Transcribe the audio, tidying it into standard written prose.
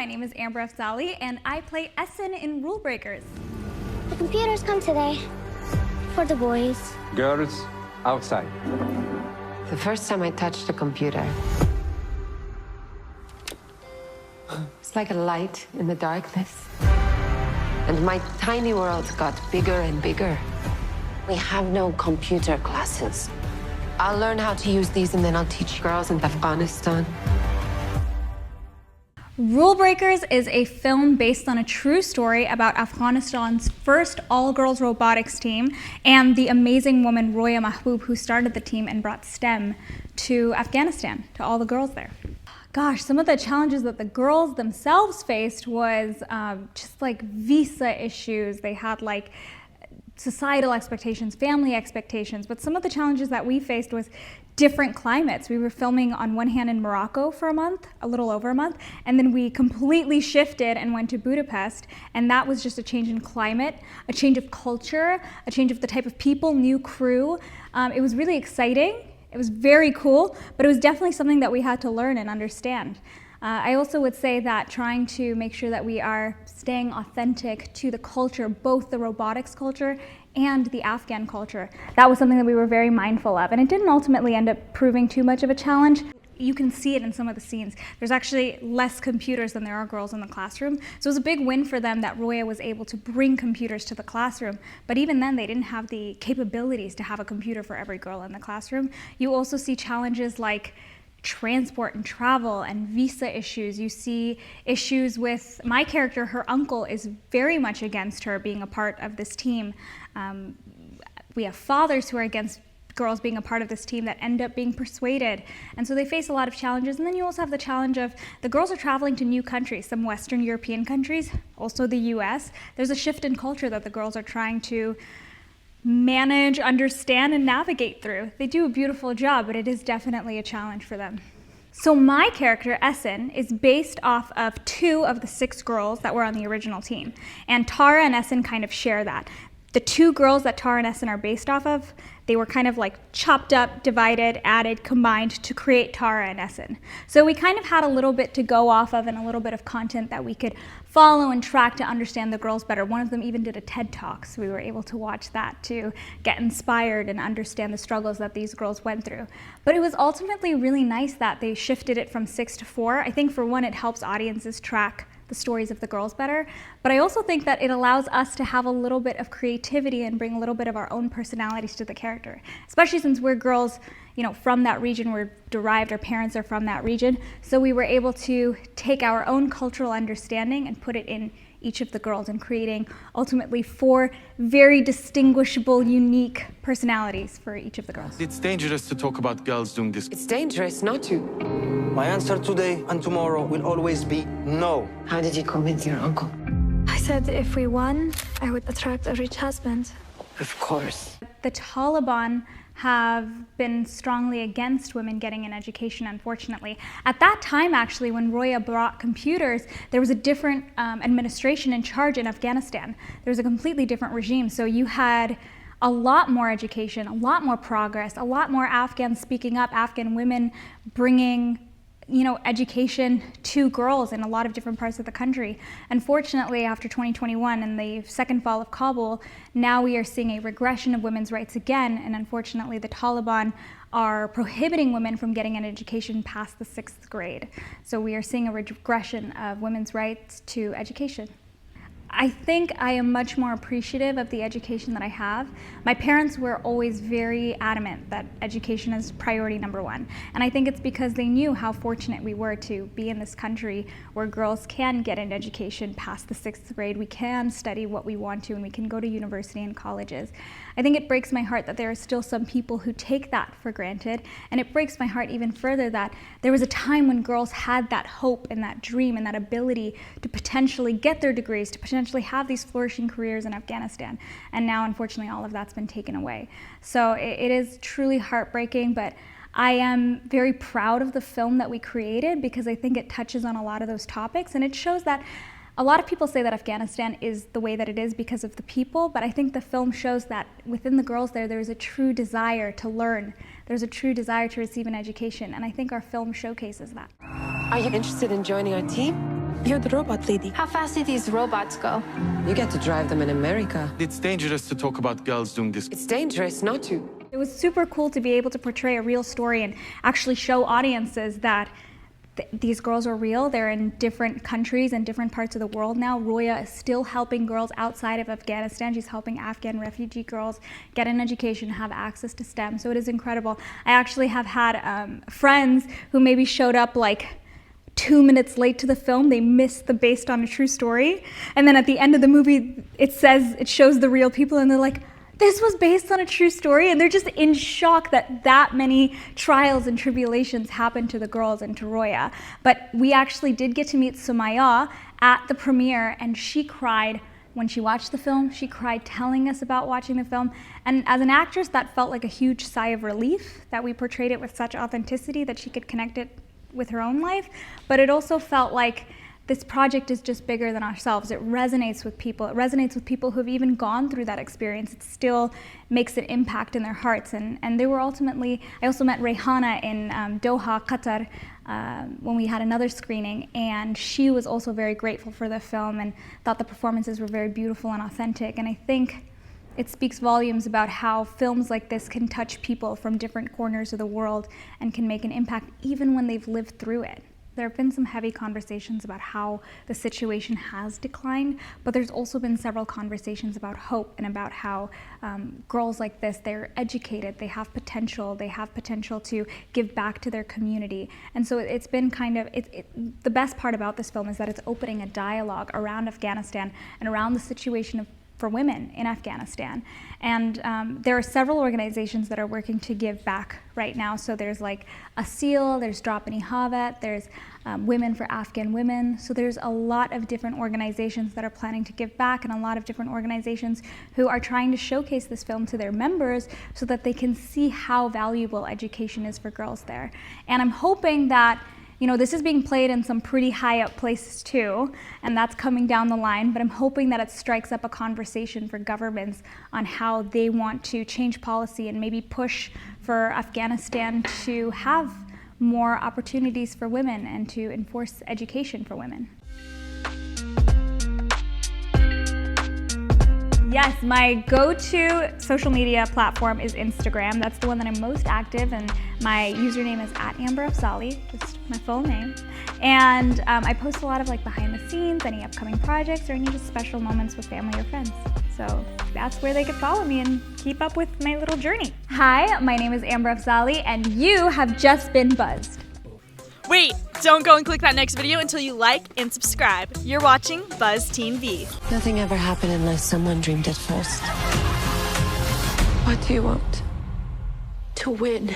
My name is Afzali, and I play Essen in Rule Breakers. The computers come today. For the boys. Girls, outside. The first time I touched a computer, it's like a light in the darkness. And my tiny world got bigger and bigger. We have no computer classes. I'll learn how to use these and then I'll teach girls in Afghanistan. Rule Breakers is a film based on a true story about Afghanistan's first all-girls robotics team and the amazing woman Roya Mahbub, who started the team and brought STEM to Afghanistan, to all the girls there. Gosh, some of the challenges that the girls themselves faced was just like visa issues. They had like societal expectations, family expectations, but some of the challenges that we faced was different climates. We were filming on one hand in Morocco for a month, a little over a month, and then we completely shifted and went to Budapest, and that was just a change in climate, a change of culture, a change of the type of people, new crew. It was really exciting. It was very cool, but it was definitely something that we had to learn and understand. I also would say that trying to make sure that we are staying authentic to the culture, both the robotics culture and the Afghan culture, that was something that we were very mindful of. And it didn't ultimately end up proving too much of a challenge. You can see it in some of the scenes. There's actually less computers than there are girls in the classroom. So it was a big win for them that Roya was able to bring computers to the classroom. But even then, they didn't have the capabilities to have a computer for every girl in the classroom. You also see challenges like transport and travel and visa issues. You see issues with my character. Her uncle is very much against her being a part of this team. We have fathers who are against girls being a part of this team that end up being persuaded. And so they face a lot of challenges. And then you also have the challenge of the girls are traveling to new countries, some Western European countries, also the US. There's a shift in culture that the girls are trying to manage, understand, and navigate through. They do a beautiful job, but it is definitely a challenge for them. So my character, Essen, is based off of 2 of the 6 girls that were on the original team. And Tara and Essen kind of share that. The 2 girls that Tara and Essen are based off of, they were kind of like chopped up, divided, added, combined to create Tara and Essen. So we kind of had a little bit to go off of and a little bit of content that we could follow and track to understand the girls better. One of them even did a TED Talk, so we were able to watch that to get inspired and understand the struggles that these girls went through. But it was ultimately really nice that they shifted it from 6 to 4. I think for one, it helps audiences track the stories of the girls better, but I also think that it allows us to have a little bit of creativity and bring a little bit of our own personalities to the character, especially since we're girls, from that region. We're derived, our parents are from that region, so we were able to take our own cultural understanding and put it in each of the girls and creating ultimately 4 very distinguishable, unique personalities for each of the girls. It's dangerous to talk about girls doing this. It's dangerous not to. My answer today and tomorrow will always be no. How did you convince your uncle? I said if we won, I would attract a rich husband. Of course. The Taliban have been strongly against women getting an education, unfortunately. At that time, actually, when Roya brought computers, there was a different administration in charge in Afghanistan. There was a completely different regime. So you had a lot more education, a lot more progress, a lot more Afghans speaking up, Afghan women bringing education to girls in a lot of different parts of the country. Unfortunately, after 2021 and the second fall of Kabul, now we are seeing a regression of women's rights again, and unfortunately the Taliban are prohibiting women from getting an education past the 6th grade. So we are seeing a regression of women's rights to education. I think I am much more appreciative of the education that I have. My parents were always very adamant that education is priority number 1. And I think it's because they knew how fortunate we were to be in this country where girls can get an education past the 6th grade. We can study what we want to, and we can go to university and colleges. I think it breaks my heart that there are still some people who take that for granted. And it breaks my heart even further that there was a time when girls had that hope and that dream and that ability to potentially get their degrees, to potentially have these flourishing careers in Afghanistan. And now, unfortunately, all of that's been taken away. So it is truly heartbreaking, but I am very proud of the film that we created because I think it touches on a lot of those topics, and it shows that a lot of people say that Afghanistan is the way that it is because of the people, but I think the film shows that within the girls there's a true desire to learn. There's a true desire to receive an education, and I think our film showcases that. Are you interested in joining our team? You're the robot lady. How fast do these robots go? You get to drive them in America. It's dangerous to talk about girls doing this. It's dangerous not to. It was super cool to be able to portray a real story and actually show audiences that these girls are real. They're in different countries and different parts of the world now. Roya is still helping girls outside of Afghanistan. She's helping Afghan refugee girls get an education, have access to STEM. So it is incredible. I actually have had friends who maybe showed up like 2 minutes late to the film. They missed the based on a true story. And then at the end of the movie, it shows the real people and they're like, this was based on a true story, and they're just in shock that many trials and tribulations happened to the girls and to Roya. But we actually did get to meet Sumaya at the premiere, and she cried when she watched the film. She cried telling us about watching the film. And as an actress, that felt like a huge sigh of relief that we portrayed it with such authenticity that she could connect it with her own life. But it also felt like this project is just bigger than ourselves. It resonates with people. It resonates with people who've even gone through that experience. It still makes an impact in their hearts. And they were ultimately, I also met Rehana in Doha, Qatar, when we had another screening, and she was also very grateful for the film and thought the performances were very beautiful and authentic. And I think it speaks volumes about how films like this can touch people from different corners of the world and can make an impact even when they've lived through it. There have been some heavy conversations about how the situation has declined, but there's also been several conversations about hope and about how girls like this, they're educated, they have potential to give back to their community. And so it's been kind of, the best part about this film is that it's opening a dialogue around Afghanistan and around the situation for women in Afghanistan. And there are several organizations that are working to give back right now. So there's like ASEAL, there's Drop Any Havet, there's Women for Afghan Women. So there's a lot of different organizations that are planning to give back, and a lot of different organizations who are trying to showcase this film to their members so that they can see how valuable education is for girls there. And I'm hoping that, you know, this is being played in some pretty high up places too, and that's coming down the line, but I'm hoping that it strikes up a conversation for governments on how they want to change policy and maybe push for Afghanistan to have more opportunities for women and to enforce education for women. Yes, my go-to social media platform is Instagram. That's the one that I'm most active, and my username is @Afzali, just my full name. And I post a lot of like behind the scenes, any upcoming projects, or any just special moments with family or friends. So that's where they could follow me and keep up with my little journey. Hi, my name is Afzali, and you have just been buzzed. Wait, don't go and click that next video until you like and subscribe. You're watching Buzz Teen V. Nothing ever happened unless someone dreamed it first. What do you want? To win.